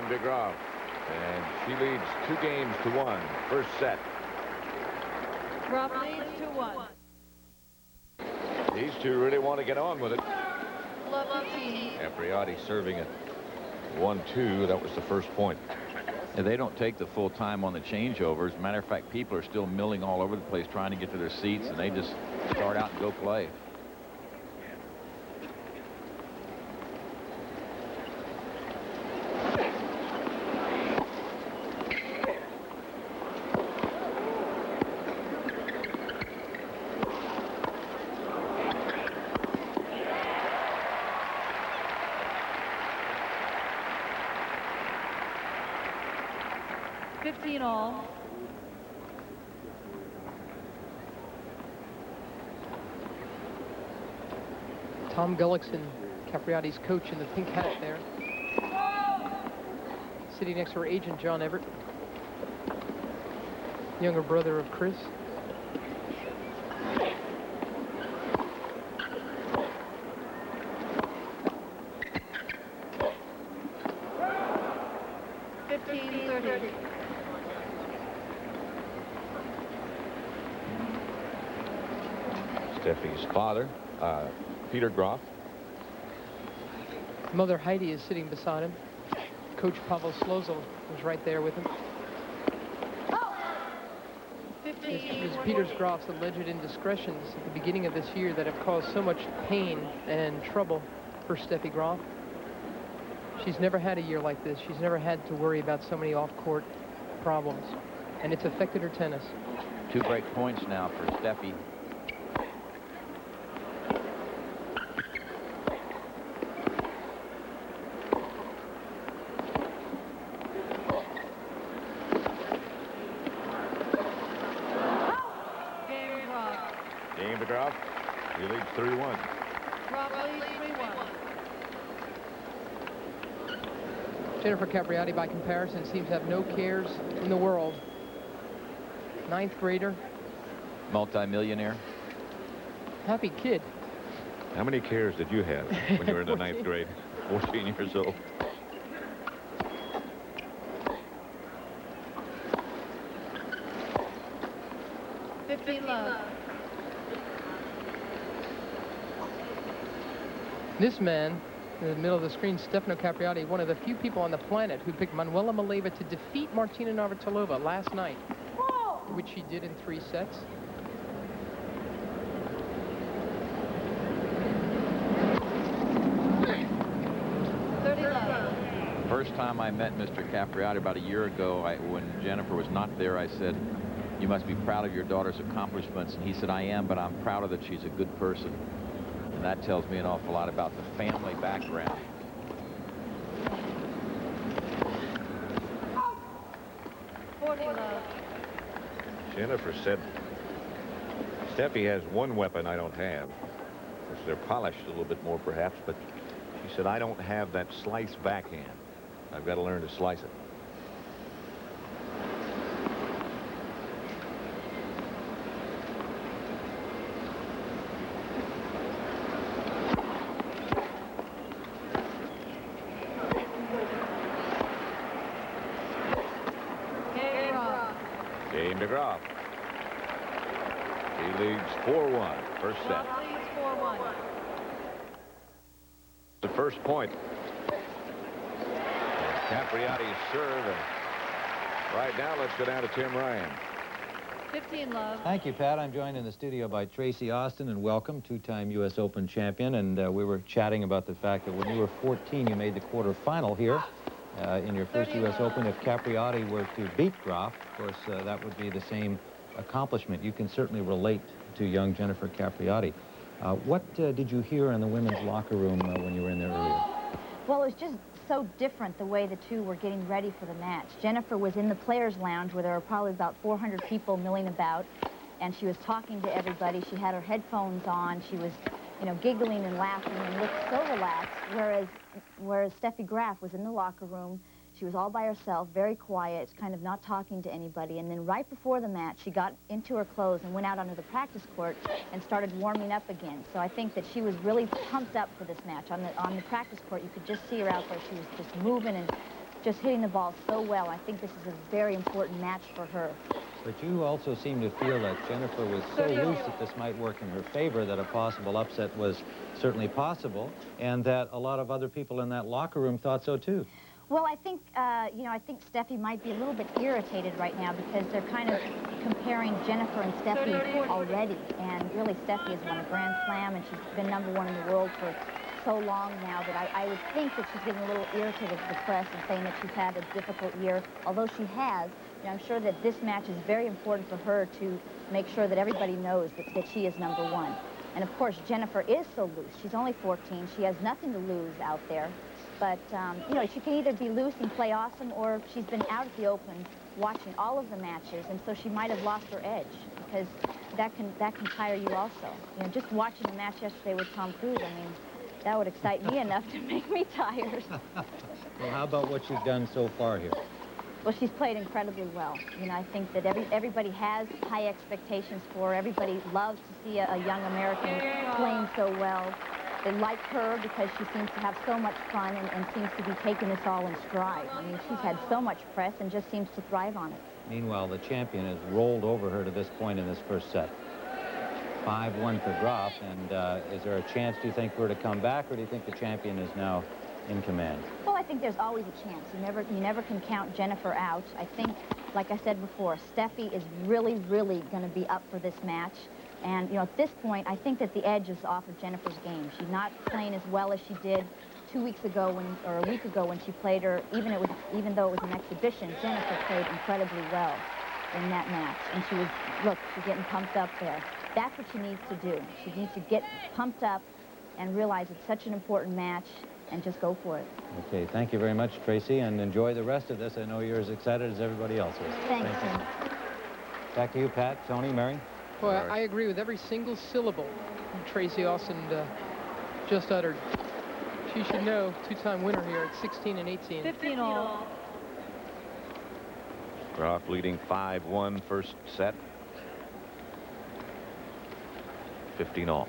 to Graf. And she leads 2-1. First set. Graf leads 2-1. These two really want to get on with it. Capriati serving at 1-2. That was the first point. And they don't take the full time on the changeovers. As a matter of fact, people are still milling all over the place trying to get to their seats, and they just start out and go play. All. Tom Gullickson, Capriati's coach in the pink hat there. Sitting next to her agent, John Everett. Younger brother of Chris. Steffi's father, Peter Graf. Mother Heidi is sitting beside him. Coach Pavel Slozel was right there with him. It was Peter Graf's alleged indiscretions at the beginning of this year that have caused so much pain and trouble for Steffi Graf. She's never had a year like this. She's never had to worry about so many off-court problems, and it's affected her tennis. 2 break points now for Steffi. Game to Graf. He leads 3-1. Graf leads 3-1. Jennifer Capriati, by comparison, seems to have no cares in the world. 9th grader. Multi-millionaire. Happy kid. How many cares did you have when you were in the 9th grade? 14 years old. This man, in the middle of the screen, Stefano Capriati, one of the few people on the planet who picked Manuela Maleva to defeat Martina Navratilova last night, which she did in 3 sets. First time I met Mr. Capriati about a year ago, when Jennifer was not there, I said, "You must be proud of your daughter's accomplishments." And he said, "I am, but I'm prouder that she's a good person." And that tells me an awful lot about the family background. Jennifer said, Steffi has one weapon I don't have. Which they're polished a little bit more, perhaps, but she said, I don't have that slice backhand. I've got to learn to slice it. Game to Graf. He leads 4-1. First set. Leads 4-1. The first point. Capriati's serve. And right now, let's go down to Tim Ryan. 15 love. Thank you, Pat. I'm joined in the studio by Tracy Austin, and welcome, 2-time U.S. Open champion. And we were chatting about the fact that when you were 14, you made the quarterfinal here in your first U.S. Open. If Capriati were to beat Graf, of course, that would be the same accomplishment. You can certainly relate to young Jennifer Capriati. What did you hear in the women's locker room when you were in there earlier? Well, it was just so different the way the two were getting ready for the match. Jennifer was in the players' lounge where there were probably about 400 people milling about, and she was talking to everybody. She had her headphones on. She was, you know, giggling and laughing and looked so relaxed, whereas Steffi Graf was in the locker room. She was all by herself, very quiet, kind of not talking to anybody. And then right before the match, she got into her clothes and went out onto the practice court and started warming up again. So I think that she was really pumped up for this match. On the practice court, you could just see her out there. She was just moving and just hitting the ball so well. I think this is a very important match for her. But you also seem to feel that Jennifer was so loose that this might work in her favor, that a possible upset was certainly possible, and that a lot of other people in that locker room thought so too. Well, I think, you know, I think Steffi might be a little bit irritated right now because they're kind of comparing Jennifer and Steffi already. And really, Steffi has won a Grand Slam, and she's been #1 in the world for so long now that I would think that she's getting a little irritated with the press and saying that she's had a difficult year. Although she has, you know, I'm sure that this match is very important for her to make sure that everybody knows that she is #1. And of course, Jennifer is so loose. She's only 14. She has nothing to lose out there. But, you know, she can either be loose and play awesome, or she's been out at the Open watching all of the matches, and so she might have lost her edge, because that can tire you also. You know, just watching the match yesterday with Tom Cruise, I mean, that would excite me enough to make me tired. Well, how about what you've done so far here? Well, she's played incredibly well. You know, I think that everybody has high expectations for her. Everybody loves to see a young American playing so well. They like her because she seems to have so much fun and seems to be taking this all in stride. I mean, she's had so much press and just seems to thrive on it. Meanwhile, the champion has rolled over her to this point in this first set. 5-1 for Graf, and is there a chance, do you think, for her to come back, or do you think the champion is now in command? Well, I think there's always a chance. You never can count Jennifer out. I think, like I said before, Steffi is really, really going to be up for this match. And, you know, at this point, I think that the edge is off of Jennifer's game. She's not playing as well as she did 2 weeks ago or a week ago when she played her, even though it was an exhibition. Jennifer played incredibly well in that match. And she was, look, she's getting pumped up there. That's what she needs to do. She needs to get pumped up and realize it's such an important match and just go for it. Okay, thank you very much, Tracy, and enjoy the rest of this. I know you're as excited as everybody else is. Thanks, Thank you. Tim. Back to you, Pat, Tony, Mary. Boy, I agree with every single syllable Tracy Austin just uttered. She should know, two-time winner here at 16 and 18. 15 all. Graf leading 5-1 first set. 15 all.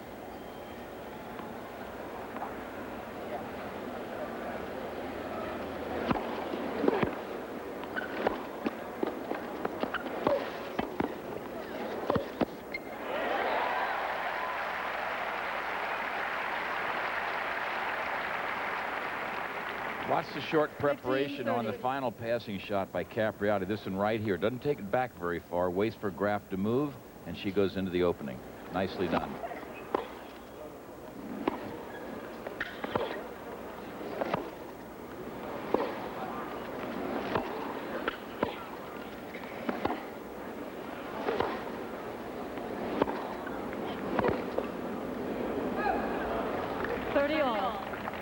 Watch the short preparation on the final passing shot by Capriati. This one right here. Doesn't take it back very far. Waits for Graf to move, and she goes into the opening. Nicely done.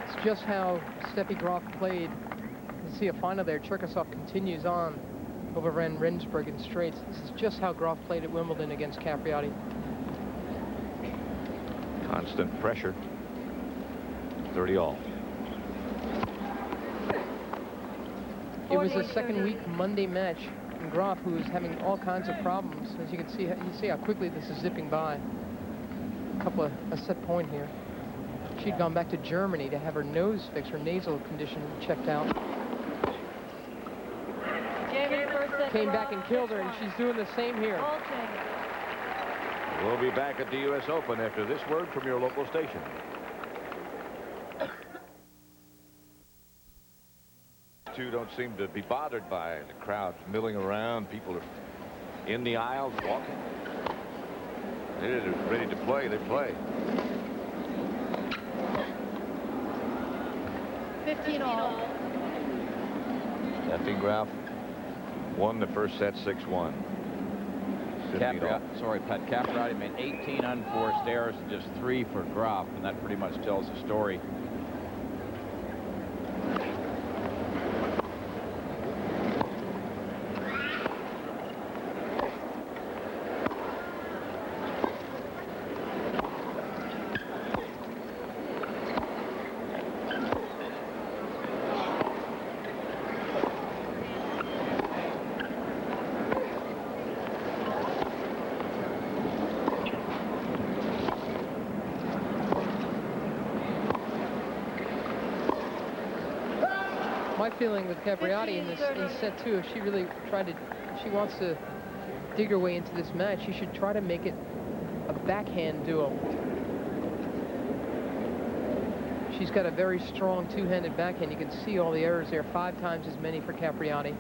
It's just how Steffi Graf played. You see a final there. Cherkasov continues on over Van Rensburg straights. This is just how Graf played at Wimbledon against Capriati. Constant pressure. 30 all. It was a second-week Monday match. And Graf, who is having all kinds of problems, as you can see, how quickly this is zipping by. A set point here. She'd gone back to Germany to have her nose fixed, her nasal condition checked out. Came back and killed her, and she's doing the same here. We'll be back at the U.S. Open after this word from your local station. Two don't seem to be bothered by the crowds milling around. People are in the aisles walking. They're ready to play. They play. 15 all. Steffi Graf won the first set 6-1. Capriati made 18 unforced errors and just 3 for Graf, and that pretty much tells the story. feeling with Capriati in set 2. If she really she wants to dig her way into this match, she should try to make it a backhand duo. She's got a very strong two-handed backhand. You can see all the errors there, 5 times as many for Capriati.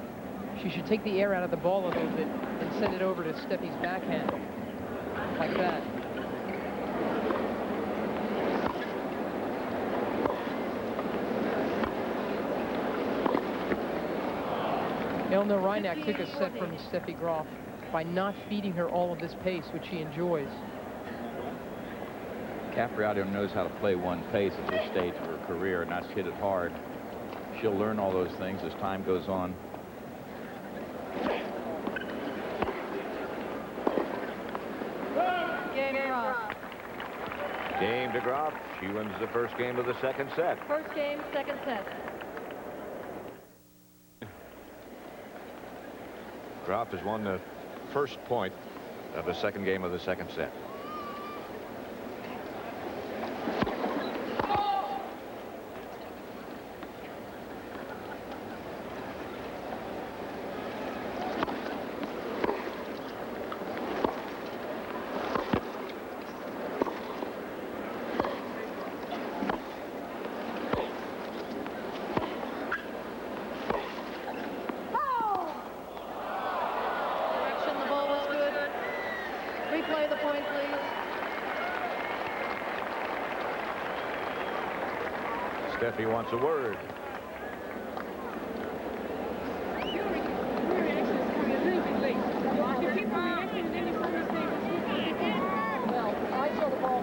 She should take the air out of the ball a little bit and send it over to Steffi's backhand, like that. Elna Reinach took a set from Steffi Graf by not feeding her all of this pace, which she enjoys. Capriati knows how to play one pace at this stage of her career, and that's hit it hard. She'll learn all those things as time goes on. Game to Graf. She wins the first game of the second set. First game, second set. Graf has won the first point of the second game of the second set. Replay the point, please. Steffi wants a word. Well, I saw the ball.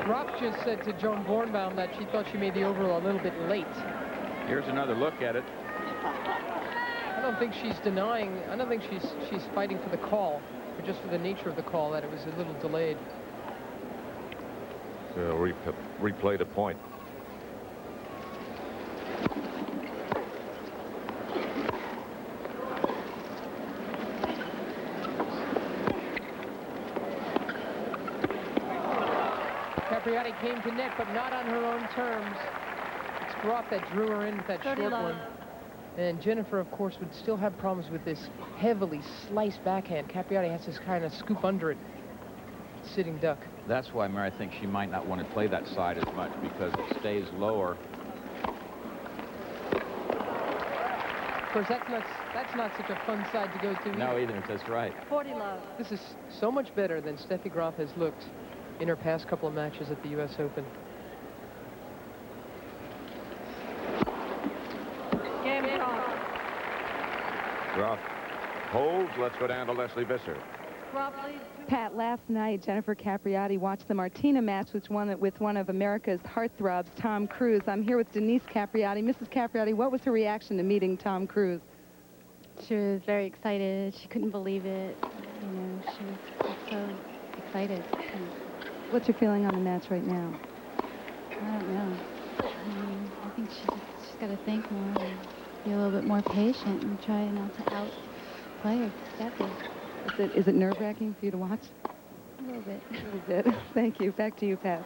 Graf just said to Joan Bornbaum that she thought she made the overall a little bit late. Here's another look at it. I don't think she's denying. I don't think she's fighting for the call, but just for the nature of the call, that it was a little delayed. Replay the point. Capriati came to net, but not on her own terms. It's Graf that drew her in with that short one. And Jennifer, of course, would still have problems with this heavily sliced backhand. Capriati has to kind of scoop under it, sitting duck. That's why, Mary, I think she might not want to play that side as much because it stays lower. Of course, that's not such a fun side to go to. No, either. That's right. 40 love. This is so much better than Steffi Graf has looked in her past couple of matches at the U.S. Open. Game off. Graf holds. Let's go down to Leslie Visser. Graf leads. Pat, last night, Jennifer Capriati watched the Martina match with one of America's heartthrobs, Tom Cruise. I'm here with Denise Capriati. Mrs. Capriati, what was her reaction to meeting Tom Cruise? She was very excited. She couldn't believe it. You know, she was so excited. What's your feeling on the match right now? I don't know. I think she's got to think more and be a little bit more patient and try not to outplay her, Steffi. Is it nerve-wracking for you to watch? A little bit. A little bit. Thank you. Back to you, Pat.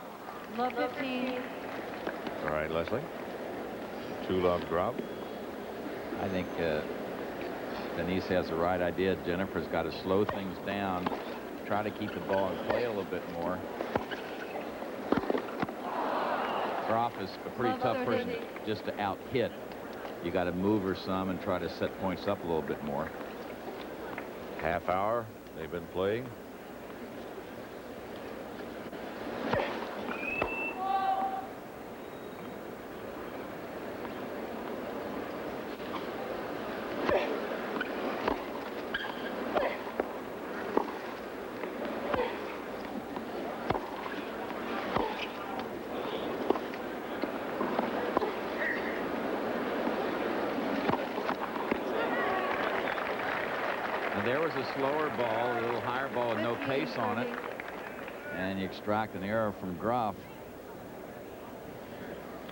Love 15. All right, Leslie. 2-love Graf. I think Denise has the right idea. Jennifer's got to slow things down, try to keep the ball in play a little bit more. Graf is a pretty tough person just to out-hit. You got to move her some and try to set points up a little bit more. Half hour they've been playing. There was a slower ball, a little higher ball with no pace on it. And you extract an error from Graf.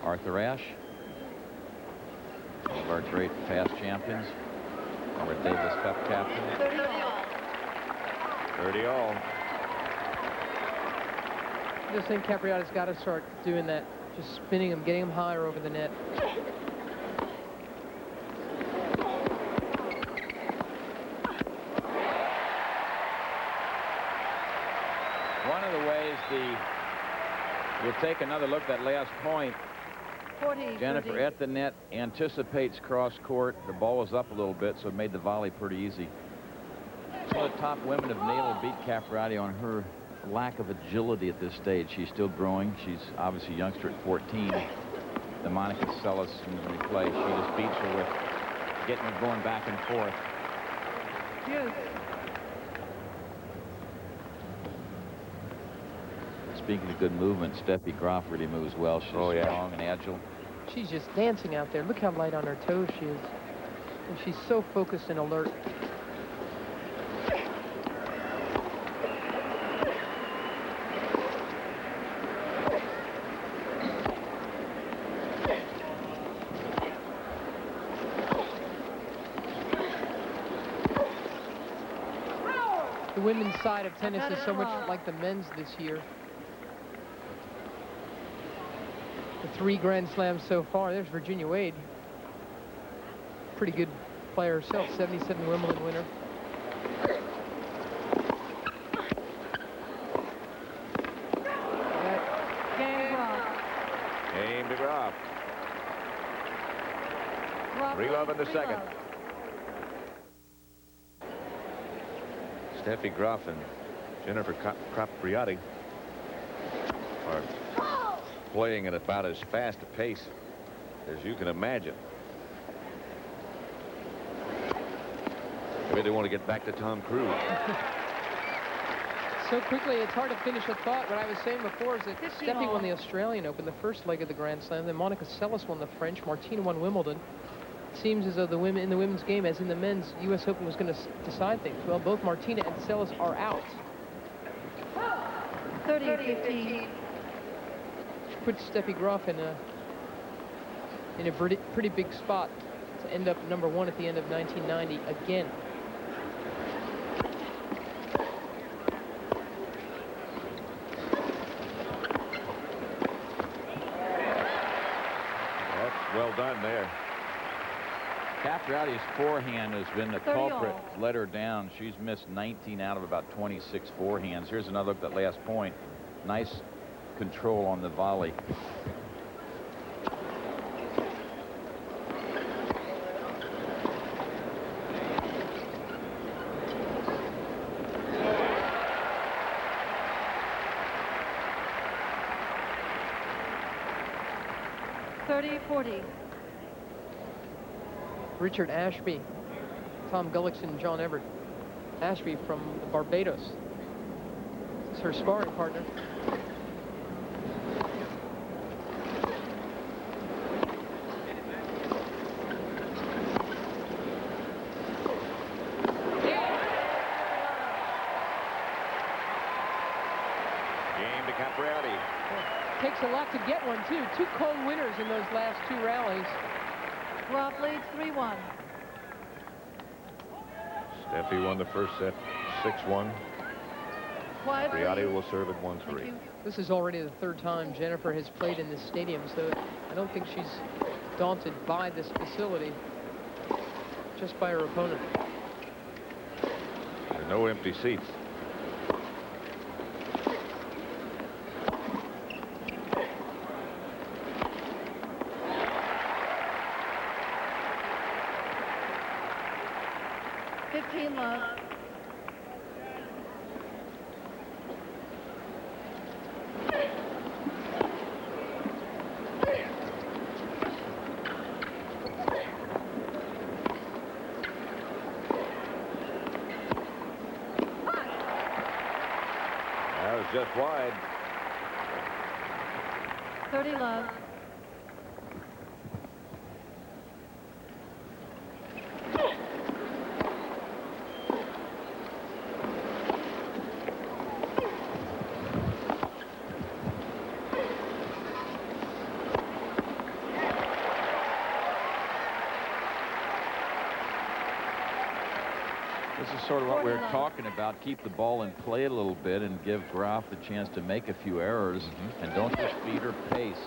Arthur Ashe, one of our great past champions, former Davis Cup captain. 30 all. I just think Capriati's got to start doing that, just spinning him, getting him higher over the net. One of the ways we'll take another look at that last point. 40, Jennifer 30. at the net, anticipates cross court. The ball was up a little bit, so it made the volley pretty easy. Some of the top women have been able to beat Capriati on her lack of agility at this stage. She's still growing. She's obviously a youngster at 14. The Monica Seles in the play, she just beats her with getting her going back and forth. Hughes. Speaking of good movement, Steffi Graf really moves well. She's strong and agile. She's just dancing out there. Look how light on her toes she is. And she's so focused and alert. The women's side of tennis is so much like the men's this year. The 3 Grand Slams so far. There's Virginia Wade. Pretty good player herself, 77 Wimbledon winner. Game to Graf. 3-love in the second. Steffi Graf and Jennifer Capriati are playing at about as fast a pace as you can imagine. Maybe they want to get back to Tom Cruise. So quickly, it's hard to finish a thought. What I was saying before is that Steffi won the Australian Open, the first leg of the Grand Slam. Then Monica Seles won the French. Martina won Wimbledon. It seems as though the women in the women's game, as in the men's, U.S. Open was going to decide things. Well, both Martina and Seles are out. 30-15. Puts Steffi Graf in a pretty big spot to end up #1 at the end of 1990 again. That's well done there. Capriati's forehand has been the 30 culprit, all. let her down. She's missed 19 out of about 26 forehands. Here's another look at that last point. Nice control on the volley. Richard Ashby, Tom Gullickson, John Everett. Ashby from Barbados. It's her sparring partner. Game to Capriati. Takes a lot to get one, too. 2 cold winners in those last 2 rallies. Graf leads 3-1. Steffi won the first set 6-1. Capriati will serve at 1-3. This is already the 3rd time Jennifer has played in this stadium, so I don't think she's daunted by this facility, just by her opponent. There are no empty seats. Love. That was just wide. 30 love. sort of what we were talking about. Keep the ball in play a little bit and give Graf the chance to make a few errors. And don't just beat her pace.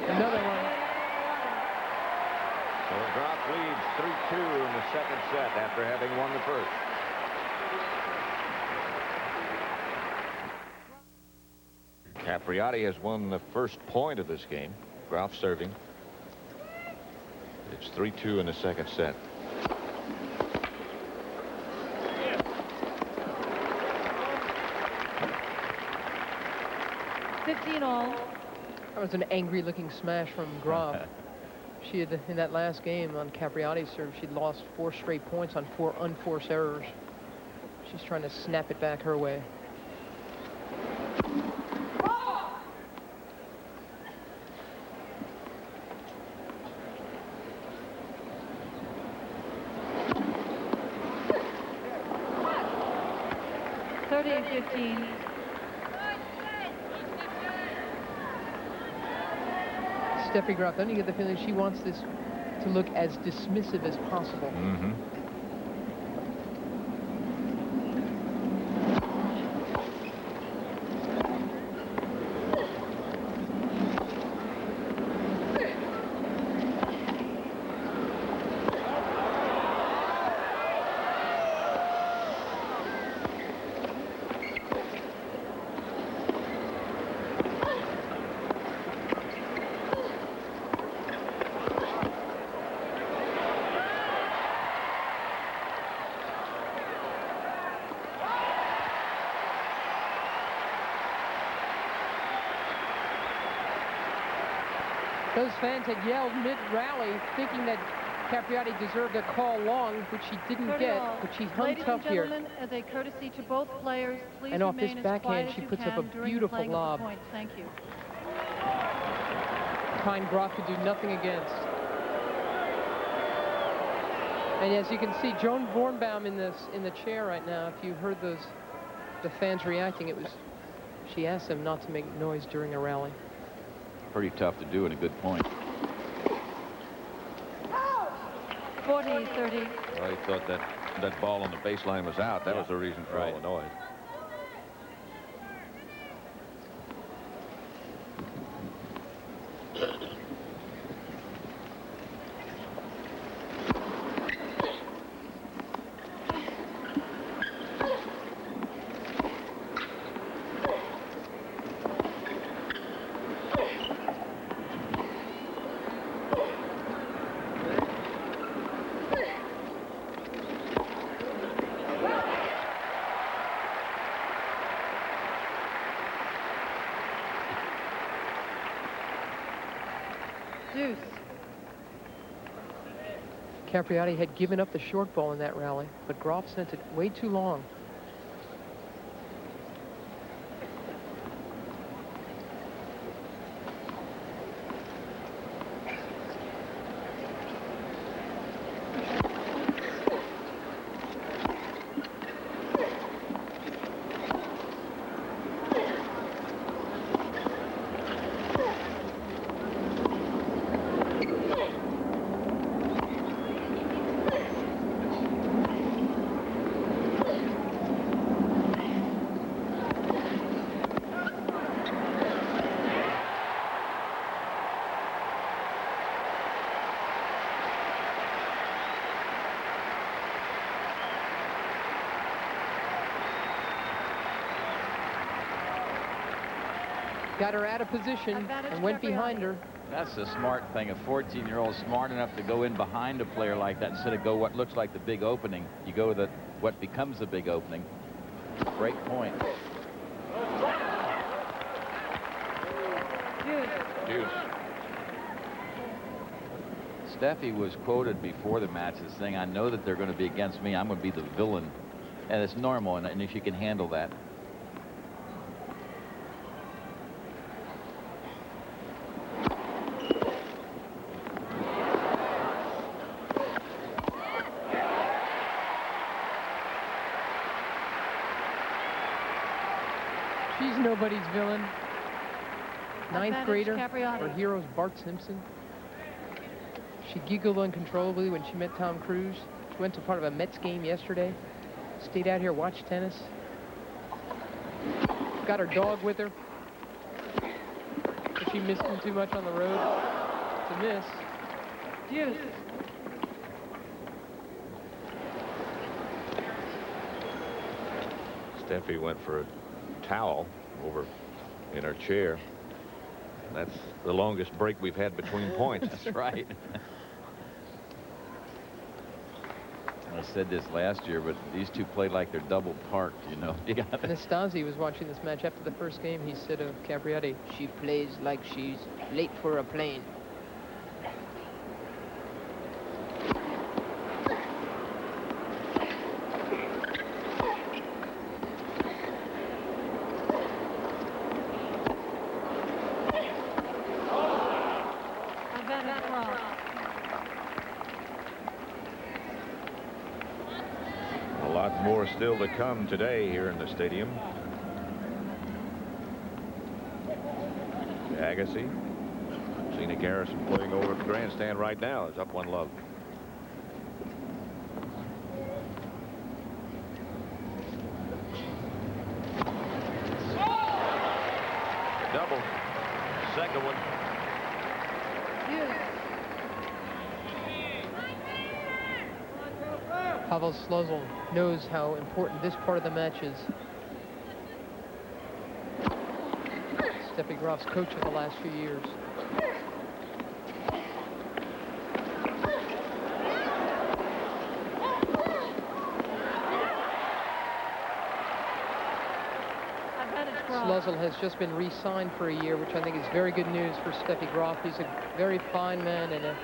Another one. So Graf leads 3-2 in the second set after having won the first. Capriati has won the first point of this game. Graf serving. It's 3-2 in the second set. That was an angry-looking smash from Graf. She had, in that last game on Capriati's serve, she'd lost 4 straight points on 4 unforced errors. She's trying to snap it back her way. Steffi Graf, don't you get the feeling she wants this to look as dismissive as possible? Those fans had yelled mid-rally, thinking that Capriati deserved a call long, which she didn't get, but she hung tough here. Ladies and gentlemen, as a courtesy to both players, please and off this remain as backhand, quiet she as puts you up a can during the beautiful playing of the lob. points. Thank you. Kind Graf could do nothing against. And as you can see, Joan Bornbaum in the chair right now. If you heard the fans reacting, she asked them not to make noise during a rally. Pretty tough to do and a good point. 40-30. Well, he thought that ball on the baseline was out. That was the reason for all the noise. Deuce. Capriati had given up the short ball in that rally, but Graf sent it way too long. Got her out of position and went behind her. That's the smart thing. A 14-year-old smart enough to go in behind a player like that instead of go what looks like the big opening. You go to what becomes the big opening. Great point. Deuce. Steffi was quoted before the match as saying, I know that they're going to be against me. I'm going to be the villain. And it's normal, and if you can handle that. She's nobody's villain. Ninth Advantage grader. Capriati. Her hero's Bart Simpson. She giggled uncontrollably when she met Tom Cruise. She went to part of a Mets game yesterday. Stayed out here, watched tennis. Got her dog with her. But she missed him too much on the road. It's a miss. Deuce. Steffi went for a towel over in her chair. That's the longest break we've had between points. That's right. I said this last year, but these two played like they're double parked, you know. Nastasi was watching this match after the first game. He said of Capriati, she plays like she's late for a plane. A lot more still to come today here in the stadium. Agassi. Zena Garrison playing over at the grandstand right now is up 1-love. Double. Second one. Pavel Sluzl knows how important this part of the match is. Steffi Graf's coach of the last few years. Sluzl has just been re-signed for a year, which I think is very good news for Steffi Graf. He's a very fine man and a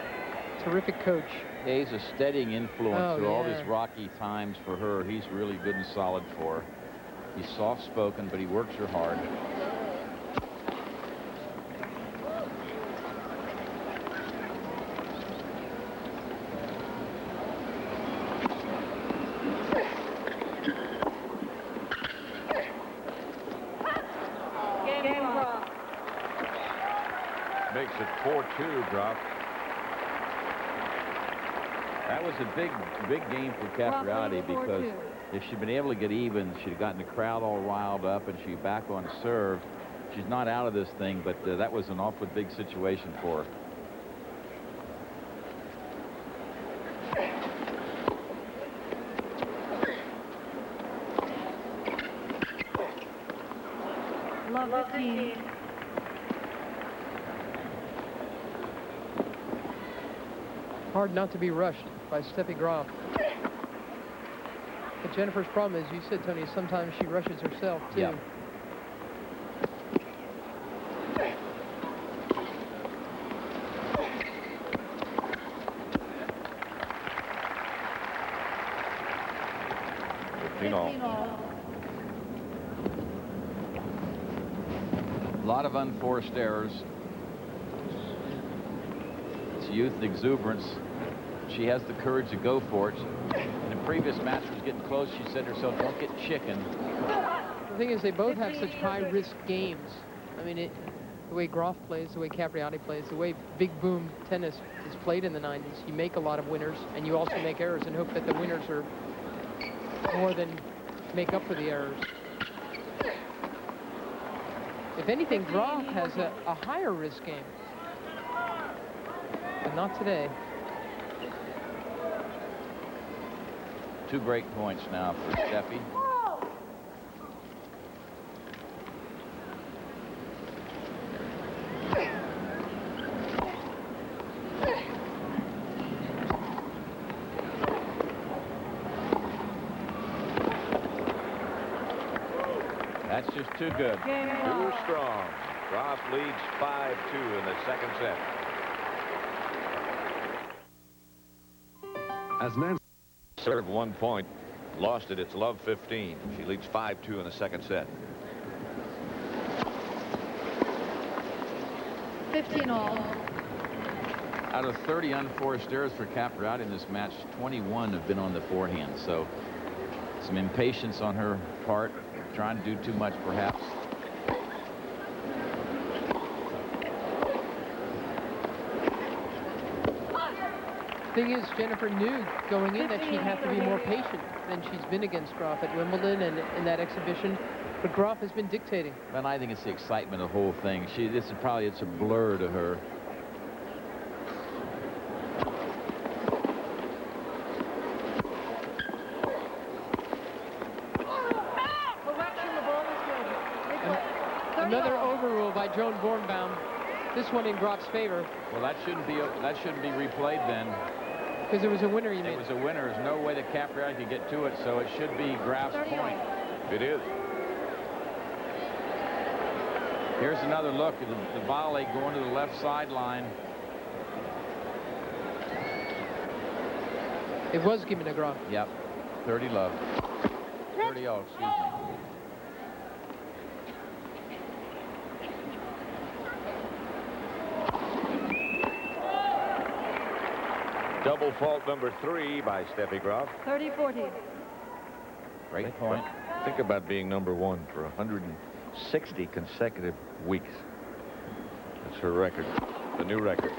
terrific coach. He's a steadying influence through all these rocky times for her. He's really good and solid for her. He's soft-spoken, but he works her hard. Makes it 4-2, Graf. That was a big game for Capriati, because if she'd been able to get even, she'd have gotten the crowd all riled up and she'd be back on serve. She's not out of this thing, but that was an awfully big situation for her. Love 15. Hard not to be rushed by Steffi Graf. But Jennifer's problem is, you said, Tony, sometimes she rushes herself, too. Yeah. A lot of unforced errors. It's youth and exuberance. She has the courage to go for it. In the previous match, she was getting close. She said to herself, don't get chicken. The thing is, they both have such high-risk games. I mean, the way Graf plays, the way Capriati plays, the way big boom tennis is played in the 90s, you make a lot of winners, and you also make errors and hope that the winners are more than make up for the errors. If anything, Graf has a higher risk game, but not today. 2 break points now for Steffi. That's just too good. Too strong. Graf leads 5-2 in the second set. As Nancy Served 1 point, lost it. It's love 15. She leads 5-2 in the second set. 15 all. Out of 30 unforced errors for Capriati in this match, 21 have been on the forehand. So some impatience on her part, trying to do too much perhaps. Thing is, Jennifer knew going in that she'd have to be more patient than she's been against Graf at Wimbledon and in that exhibition. But Graf has been dictating. And I think it's the excitement of the whole thing. It's a blur to her. Another overrule by Joan Bornbaum. This one in Graf's favor. Well, that shouldn't be replayed then. Because it was a winner, you mean? It was a winner. There's no way that Capriati could get to it, so it should be Graf's point. It is. Here's another look at the volley going to the left sideline. It was given to Graf. Yep. 30 love. 30 oh, excuse me. Double fault number 3 by Steffi Graf. 30-40. Great point. Think about being number 1 for 160 consecutive weeks. That's her record, the new record.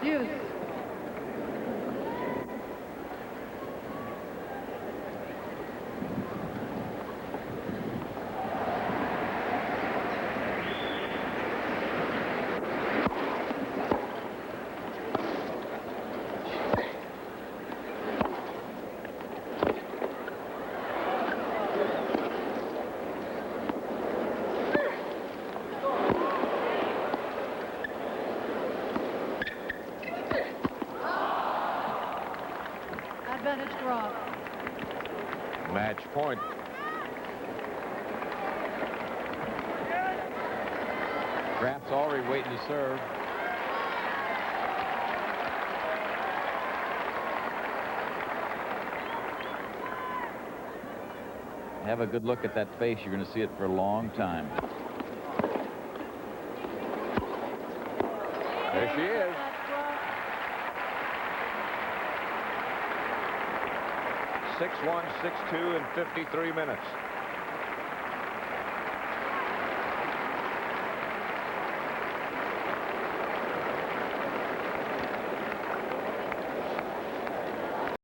Deuce. Advantage Graf. Match point. Graf's already waiting to serve. Have a good look at that face. You're going to see it for a long time. There she is. 6-1, 6-2 in 53 minutes.